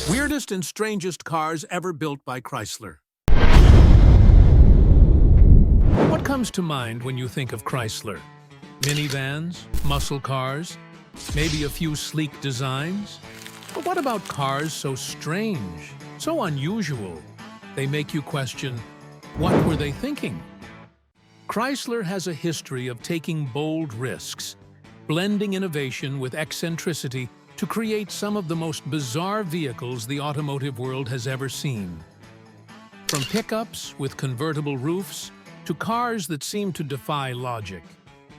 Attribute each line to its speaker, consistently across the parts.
Speaker 1: Weirdest and strangest cars ever built by Chrysler. What comes to mind when you think of Chrysler? Minivans? Muscle cars? Maybe a few sleek designs? But what about cars so strange, so unusual? They make you question, what were they thinking? Chrysler has a history of taking bold risks, blending innovation with eccentricity to create some of the most bizarre vehicles the automotive world has ever seen. From pickups with convertible roofs to cars that seem to defy logic,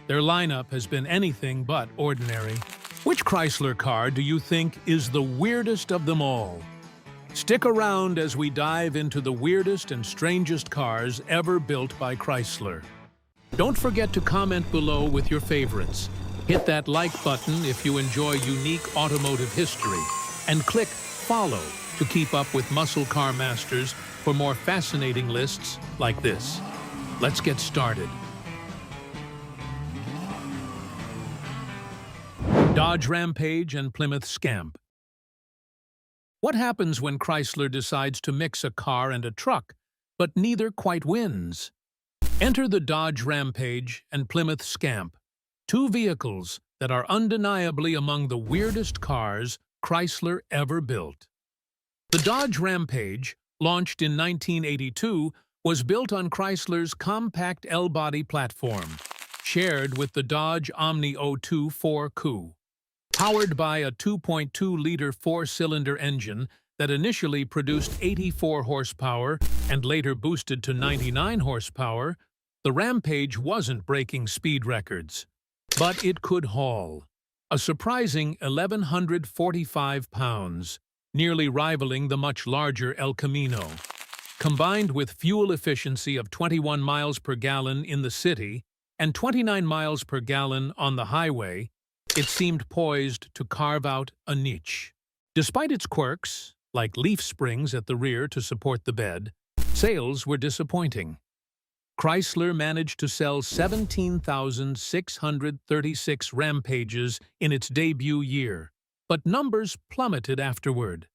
Speaker 1: their lineup has been anything but ordinary. Which Chrysler car do you think is the weirdest of them all? Stick around as we dive into the weirdest and strangest cars ever built by Chrysler. Don't forget to comment below with your favorites. Hit that like button if you enjoy unique automotive history, and click follow to keep up with muscle car masters for more fascinating lists like this. Let's get started. Dodge Rampage and Plymouth Scamp. What happens when Chrysler decides to mix a car and a truck, but neither quite wins? Enter the Dodge Rampage and Plymouth Scamp, two vehicles that are undeniably among the weirdest cars Chrysler ever built. The Dodge Rampage, launched in 1982, was built on Chrysler's compact L-body platform, shared with the Dodge Omni 02 4 Coupe. Powered by a 2.2-liter four-cylinder engine that initially produced 84 horsepower and later boosted to 99 horsepower, the Rampage wasn't breaking speed records. But it could haul a surprising 1,145 pounds, nearly rivaling the much larger El Camino. Combined with fuel efficiency of 21 miles per gallon in the city and 29 miles per gallon on the highway, it seemed poised to carve out a niche. Despite its quirks, like leaf springs at the rear to support the bed, sales were disappointing. Chrysler managed to sell 17,636 Rampages in its debut year, but numbers plummeted afterward.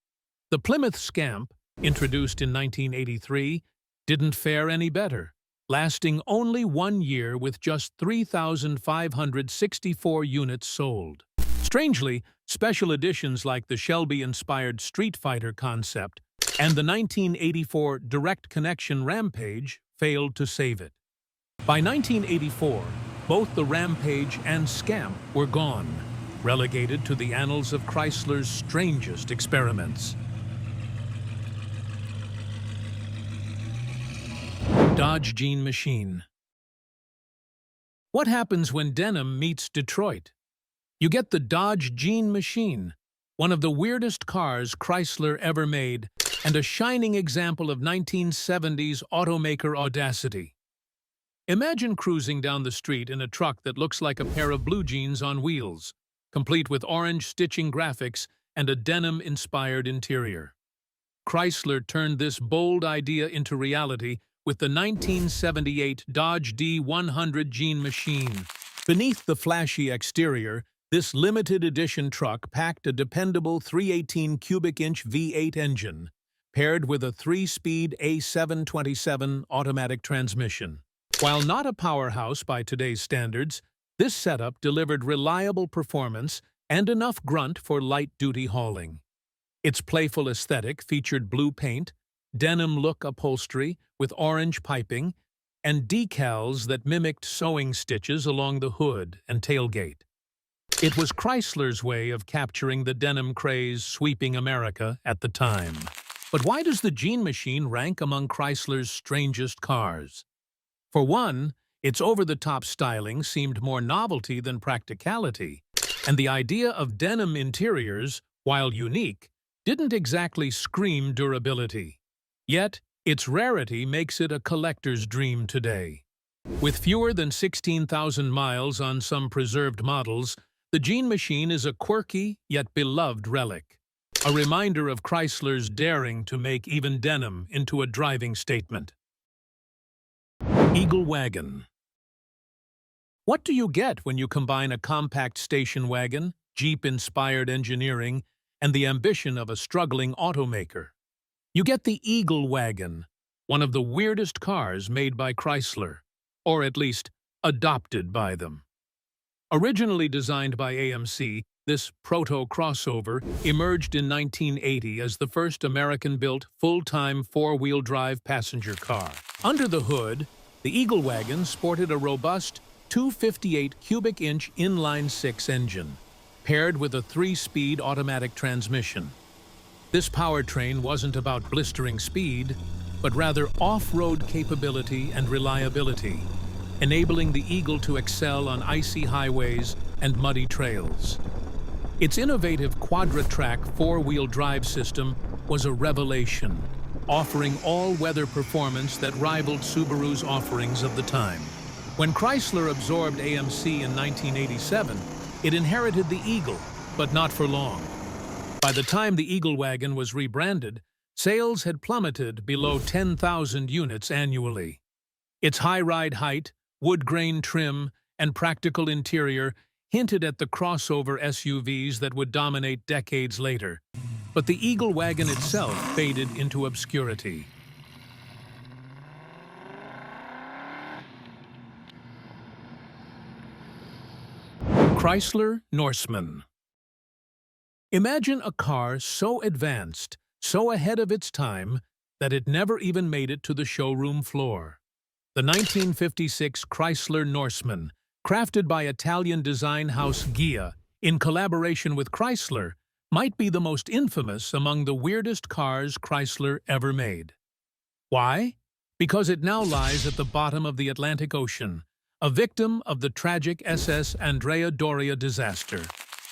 Speaker 1: The Plymouth Scamp, introduced in 1983, didn't fare any better, lasting only 1 year with just 3,564 units sold. Strangely, special editions like the Shelby-inspired Street Fighter concept and the 1984 Direct Connection Rampage failed to save it. By 1984, both the Rampage and Scamp were gone, relegated to the annals of Chrysler's strangest experiments. Dodge Jean Machine. What happens when denim meets Detroit? You get the Dodge Jean Machine, one of the weirdest cars Chrysler ever made, and a shining example of 1970s automaker audacity. Imagine cruising down the street in a truck that looks like a pair of blue jeans on wheels, complete with orange stitching graphics and a denim-inspired interior. Chrysler turned this bold idea into reality with the 1978 Dodge D100 Jean Machine. Beneath the flashy exterior, this limited edition truck packed a dependable 318 cubic inch V8 engine, paired with a 3-speed A727 automatic transmission. While not a powerhouse by today's standards, this setup delivered reliable performance and enough grunt for light-duty hauling. Its playful aesthetic featured blue paint, denim look upholstery with orange piping, and decals that mimicked sewing stitches along the hood and tailgate. It was Chrysler's way of capturing the denim craze sweeping America at the time. But why does the Jean Machine rank among Chrysler's strangest cars? For one, its over-the-top styling seemed more novelty than practicality, and the idea of denim interiors, while unique, didn't exactly scream durability. Yet, its rarity makes it a collector's dream today. With fewer than 16,000 miles on some preserved models, the Jean Machine is a quirky yet beloved relic, a reminder of Chrysler's daring to make even denim into a driving statement. Eagle Wagon. What do you get when you combine a compact station wagon, Jeep-inspired engineering, and the ambition of a struggling automaker. You get the Eagle Wagon, one of the weirdest cars made by Chrysler, or at least adopted by them. Originally designed by AMC, this proto-crossover emerged in 1980 as the first American-built full-time four-wheel drive passenger car. Under the hood, the Eagle Wagon sported a robust 258 cubic-inch inline-six engine, paired with a 3-speed automatic transmission. This powertrain wasn't about blistering speed, but rather off-road capability and reliability, enabling the Eagle to excel on icy highways and muddy trails. Its innovative quadra-track four-wheel drive system was a revelation, offering all-weather performance that rivaled Subaru's offerings of the time. When Chrysler absorbed AMC in 1987, it inherited the Eagle, but not for long. By the time the Eagle Wagon was rebranded, sales had plummeted below 10,000 units annually. Its high ride height, wood-grain trim, and practical interior hinted at the crossover SUVs that would dominate decades later. But the Eagle Wagon itself faded into obscurity. Chrysler Norseman. Imagine a car so advanced, so ahead of its time, that it never even made it to the showroom floor. The 1956 Chrysler Norseman, crafted by Italian design house Ghia in collaboration with Chrysler, might be the most infamous among the weirdest cars Chrysler ever made. Why? Because it now lies at the bottom of the Atlantic Ocean, a victim of the tragic SS Andrea Doria disaster.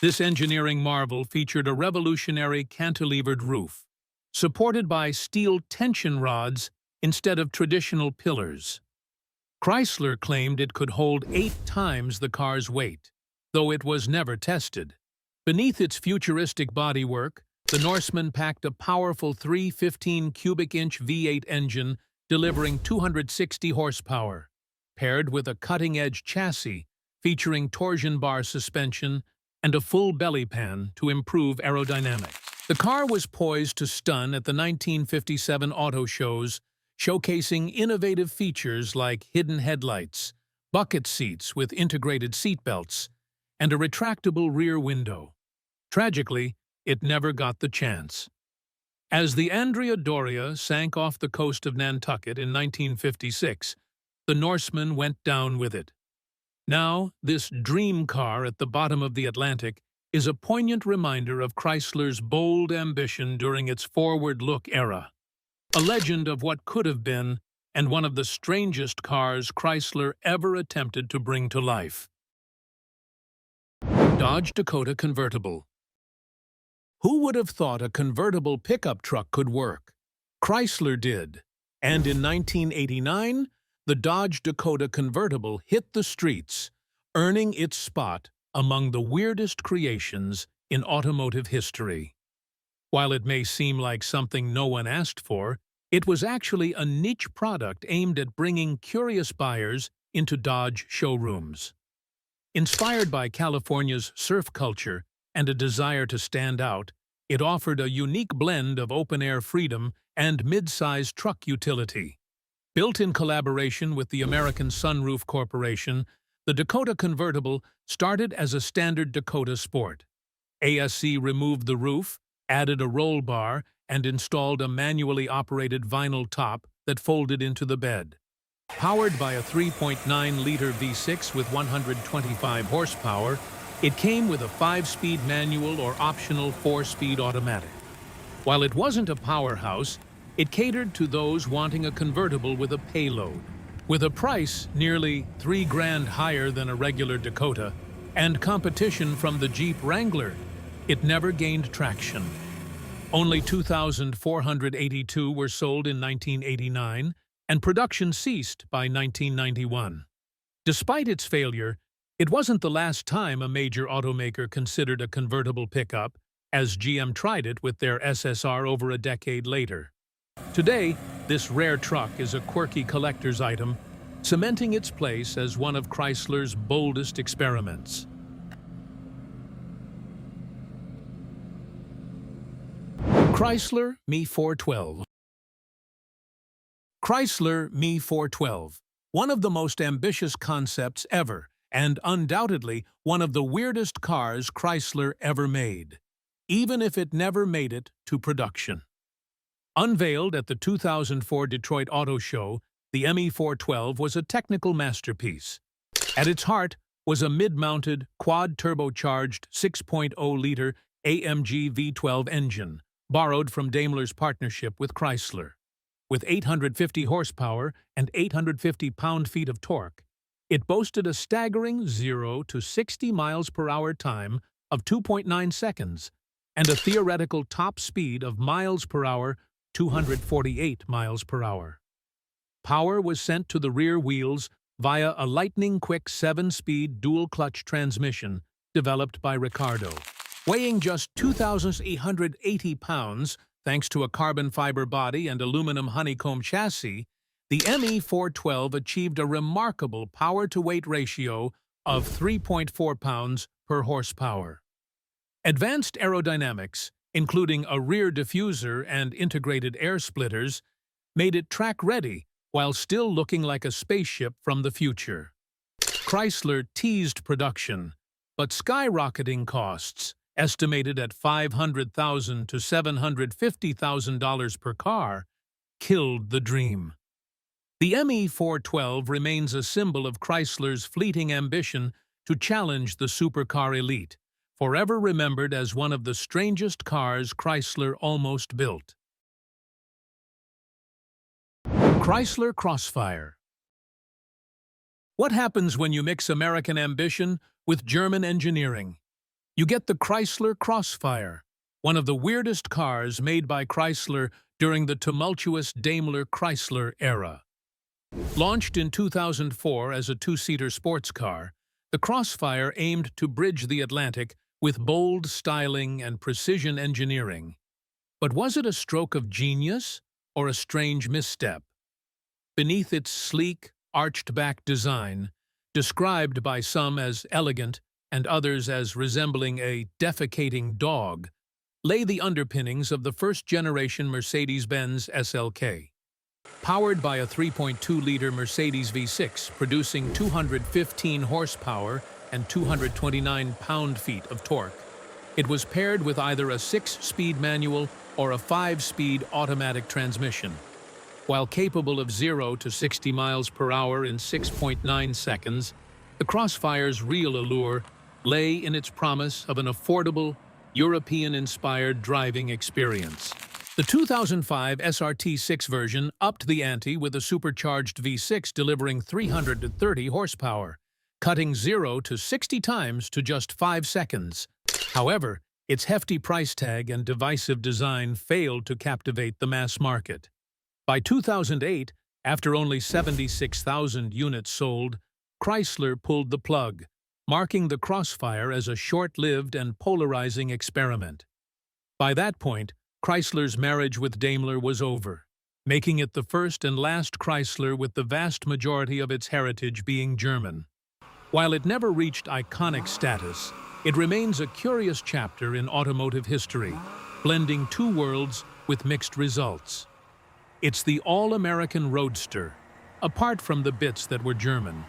Speaker 1: This engineering marvel featured a revolutionary cantilevered roof, supported by steel tension rods instead of traditional pillars. Chrysler claimed it could hold 8 times the car's weight, though it was never tested. Beneath its futuristic bodywork, the Norseman packed a powerful 315 cubic-inch V8 engine delivering 260 horsepower, paired with a cutting-edge chassis featuring torsion bar suspension and a full belly pan to improve aerodynamics. The car was poised to stun at the 1957 auto shows, showcasing innovative features like hidden headlights, bucket seats with integrated seatbelts, and a retractable rear window. Tragically, it never got the chance. As the Andrea Doria sank off the coast of Nantucket in 1956, the Norseman went down with it. Now, this dream car at the bottom of the Atlantic is a poignant reminder of Chrysler's bold ambition during its forward-look era. A legend of what could have been, and one of the strangest cars Chrysler ever attempted to bring to life. Dodge Dakota Convertible. Who would have thought a convertible pickup truck could work? Chrysler did, and in 1989, the Dodge Dakota Convertible hit the streets, earning its spot among the weirdest creations in automotive history. While it may seem like something no one asked for, it was actually a niche product aimed at bringing curious buyers into Dodge showrooms. Inspired by California's surf culture and a desire to stand out, it offered a unique blend of open-air freedom and mid-size truck utility. Built in collaboration with the American Sunroof Corporation, the Dakota Convertible started as a standard Dakota Sport. ASC removed the roof, added a roll bar, and installed a manually operated vinyl top that folded into the bed. Powered by a 3.9-liter V6 with 125 horsepower, it came with a 5-speed manual or optional 4-speed automatic. While it wasn't a powerhouse, it catered to those wanting a convertible with a payload. With a price nearly $3,000 higher than a regular Dakota and competition from the Jeep Wrangler, it never gained traction. Only 2,482 were sold in 1989, and production ceased by 1991. Despite its failure, it wasn't the last time a major automaker considered a convertible pickup, as GM tried it with their SSR over a decade later. Today, this rare truck is a quirky collector's item, cementing its place as one of Chrysler's boldest experiments. Chrysler ME Four-Twelve. Chrysler ME Four-Twelve, one of the most ambitious concepts ever, and undoubtedly one of the weirdest cars Chrysler ever made, even if it never made it to production. Unveiled at the 2004 Detroit Auto Show, the ME Four-Twelve was a technical masterpiece. At its heart was a mid-mounted, quad-turbocharged 6.0-liter AMG V12 engine, borrowed from Daimler's partnership with Chrysler. With 850 horsepower and 850 pound-feet of torque, it boasted a staggering 0 to 60 miles per hour time of 2.9 seconds and a theoretical top speed of miles per hour 248 miles per hour. Power was sent to the rear wheels via a lightning-quick 7-speed dual-clutch transmission developed by Ricardo. Weighing just 2,880 pounds, thanks to a carbon fiber body and aluminum honeycomb chassis, the ME Four-Twelve achieved a remarkable power-to-weight ratio of 3.4 pounds per horsepower. Advanced aerodynamics, including a rear diffuser and integrated air splitters, made it track-ready while still looking like a spaceship from the future. Chrysler teased production, but skyrocketing costs, estimated at $500,000 to $750,000 per car, killed the dream. The ME Four-Twelve remains a symbol of Chrysler's fleeting ambition to challenge the supercar elite, forever remembered as one of the strangest cars Chrysler almost built. Chrysler Crossfire. What happens when you mix American ambition with German engineering? You get the Chrysler Crossfire, one of the weirdest cars made by Chrysler during the tumultuous Daimler-Chrysler era. Launched in 2004 as a two-seater sports car, the Crossfire aimed to bridge the Atlantic with bold styling and precision engineering. But was it a stroke of genius or a strange misstep? Beneath its sleek, arched-back design, described by some as elegant and others as resembling a defecating dog, lay the underpinnings of the first-generation Mercedes-Benz SLK. Powered by a 3.2-liter Mercedes V6 producing 215 horsepower and 229 pound-feet of torque, it was paired with either a 6-speed manual or a 5-speed automatic transmission. While capable of 0 to 60 miles per hour in 6.9 seconds, the Crossfire's real allure lay in its promise of an affordable, European-inspired driving experience. The 2005 SRT6 version upped the ante with a supercharged V6 delivering 330 horsepower, cutting 0 to 60 times to just 5 seconds. However, its hefty price tag and divisive design failed to captivate the mass market. By 2008, after only 76,000 units sold, Chrysler pulled the plug, marking the Crossfire as a short-lived and polarizing experiment. By that point, Chrysler's marriage with Daimler was over, making it the first and last Chrysler with the vast majority of its heritage being German. While it never reached iconic status, it remains a curious chapter in automotive history, blending two worlds with mixed results. It's the all-American roadster, apart from the bits that were German.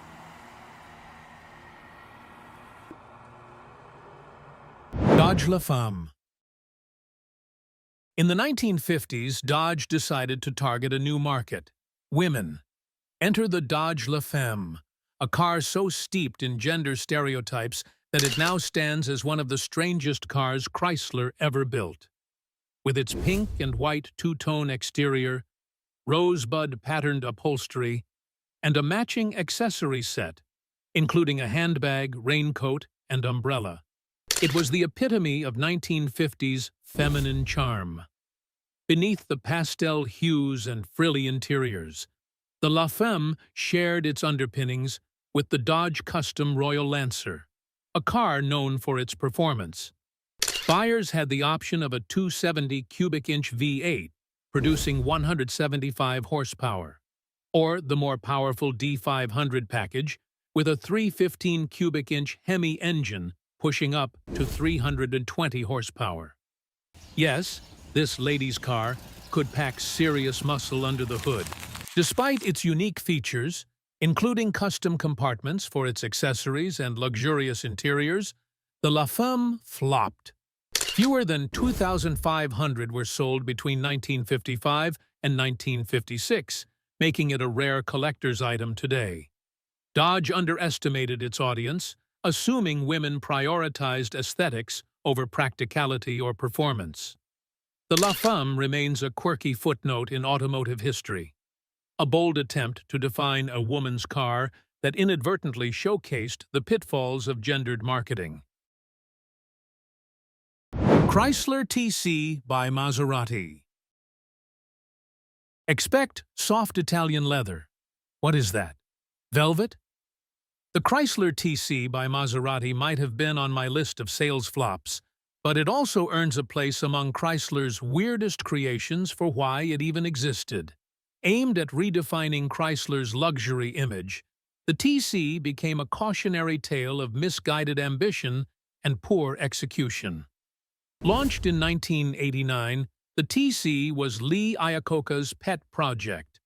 Speaker 1: Dodge La Femme. In the 1950s, Dodge decided to target a new market: women. Enter the Dodge La Femme, a car so steeped in gender stereotypes that it now stands as one of the strangest cars Chrysler ever built. With its pink and white two-tone exterior, rosebud-patterned upholstery, and a matching accessory set, including a handbag, raincoat, and umbrella, it was the epitome of 1950s feminine charm. Beneath the pastel hues and frilly interiors, the La Femme shared its underpinnings with the Dodge Custom Royal Lancer, a car known for its performance. Buyers had the option of a 270 cubic-inch V8, producing 175 horsepower, or the more powerful D500 package with a 315 cubic-inch Hemi engine pushing up to 320 horsepower. Yes, This lady's car could pack serious muscle under the hood. Despite its unique features, including custom compartments for its accessories and luxurious interiors, the La Femme flopped. Fewer than 2,500 were sold between 1955 and 1956, making it a rare collector's item today. Dodge underestimated its audience, assuming women prioritized aesthetics over practicality or performance. The La Femme remains a quirky footnote in automotive history, a bold attempt to define a woman's car that inadvertently showcased the pitfalls of gendered marketing. Chrysler TC by Maserati. Expect soft Italian leather. What is that? Velvet? The Chrysler TC by Maserati might have been on my list of sales flops, but it also earns a place among Chrysler's weirdest creations for why it even existed. Aimed at redefining Chrysler's luxury image, the TC became a cautionary tale of misguided ambition and poor execution. Launched in 1989, the TC was Lee Iacocca's pet project,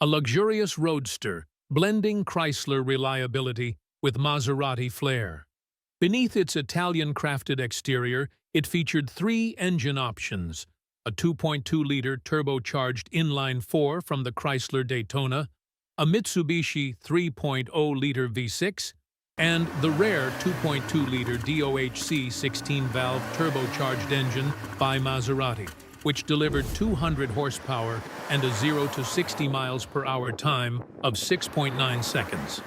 Speaker 1: a luxurious roadster blending Chrysler reliability with Maserati flair. Beneath its Italian-crafted exterior, it featured three engine options: a 2.2-liter turbocharged inline-4 from the Chrysler Daytona, a Mitsubishi 3.0-liter V6, and the rare 2.2-liter DOHC 16-valve turbocharged engine by Maserati, which delivered 200 horsepower and a 0 to 60 miles per hour time of 6.9 seconds.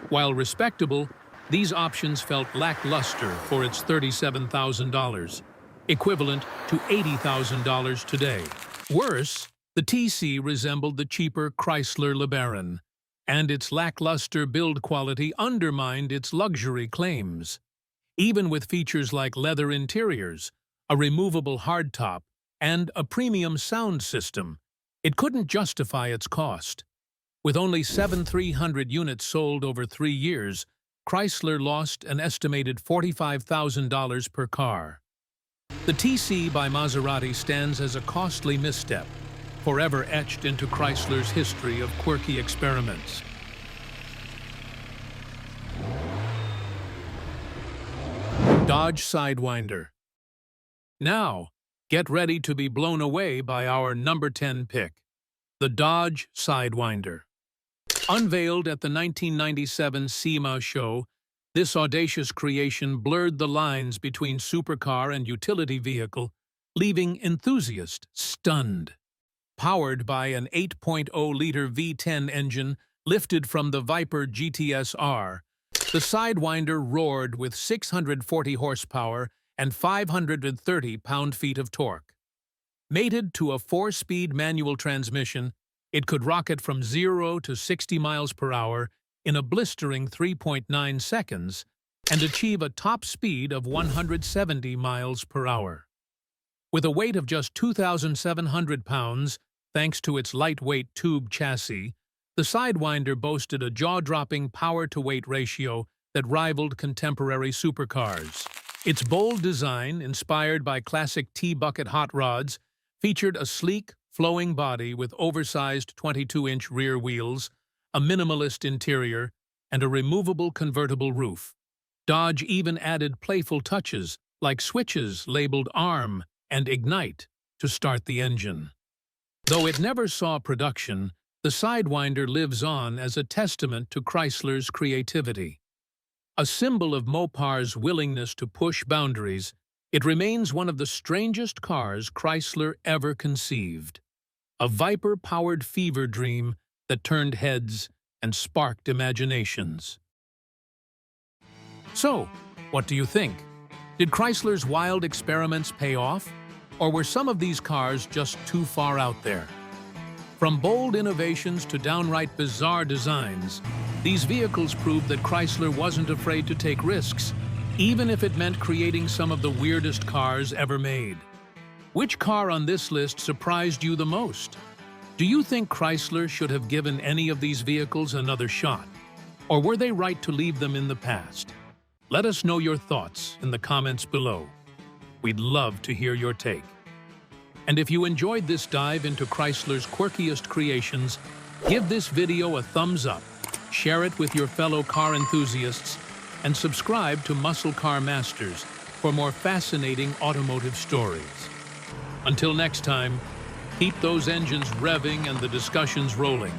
Speaker 1: While respectable, these options felt lackluster for its $37,000, equivalent to $80,000 today. Worse, the TC resembled the cheaper Chrysler LeBaron, and its lackluster build quality undermined its luxury claims. Even with features like leather interiors, a removable hardtop, and a premium sound system, it couldn't justify its cost. With only 7,300 units sold over 3 years, Chrysler lost an estimated $45,000 per car. The TC by Maserati stands as a costly misstep, forever etched into Chrysler's history of quirky experiments. Dodge Sidewinder. Now, get ready to be blown away by our number 10 pick, the Dodge Sidewinder. Unveiled at the 1997 SEMA show, this audacious creation blurred the lines between supercar and utility vehicle, leaving enthusiasts stunned. Powered by an 8.0-liter V10 engine lifted from the Viper GTS-R, the Sidewinder roared with 640 horsepower and 530 pound-feet of torque. Mated to a 4-speed manual transmission, it could rocket from 0 to 60 miles per hour in a blistering 3.9 seconds and achieve a top speed of 170 miles per hour. With a weight of just 2,700 pounds, thanks to its lightweight tube chassis, the Sidewinder boasted a jaw-dropping power-to-weight ratio that rivaled contemporary supercars. Its bold design, inspired by classic T-bucket hot rods, featured a sleek, flowing body with oversized 22-inch rear wheels, a minimalist interior, and a removable convertible roof. Dodge even added playful touches like switches labeled ARM and Ignite to start the engine. Though it never saw production, the Sidewinder lives on as a testament to Chrysler's creativity. A symbol of Mopar's willingness to push boundaries, it remains one of the strangest cars Chrysler ever conceived. A Viper-powered fever dream that turned heads and sparked imaginations. So, what do you think? Did Chrysler's wild experiments pay off? Or were some of these cars just too far out there? From bold innovations to downright bizarre designs, these vehicles proved that Chrysler wasn't afraid to take risks, even if it meant creating some of the weirdest cars ever made. Which car on this list surprised you the most? Do you think Chrysler should have given any of these vehicles another shot? Or were they right to leave them in the past? Let us know your thoughts in the comments below. We'd love to hear your take. And if you enjoyed this dive into Chrysler's quirkiest creations, give this video a thumbs up, share it with your fellow car enthusiasts, and subscribe to Muscle Car Masters for more fascinating automotive stories. Until next time, keep those engines revving and the discussions rolling.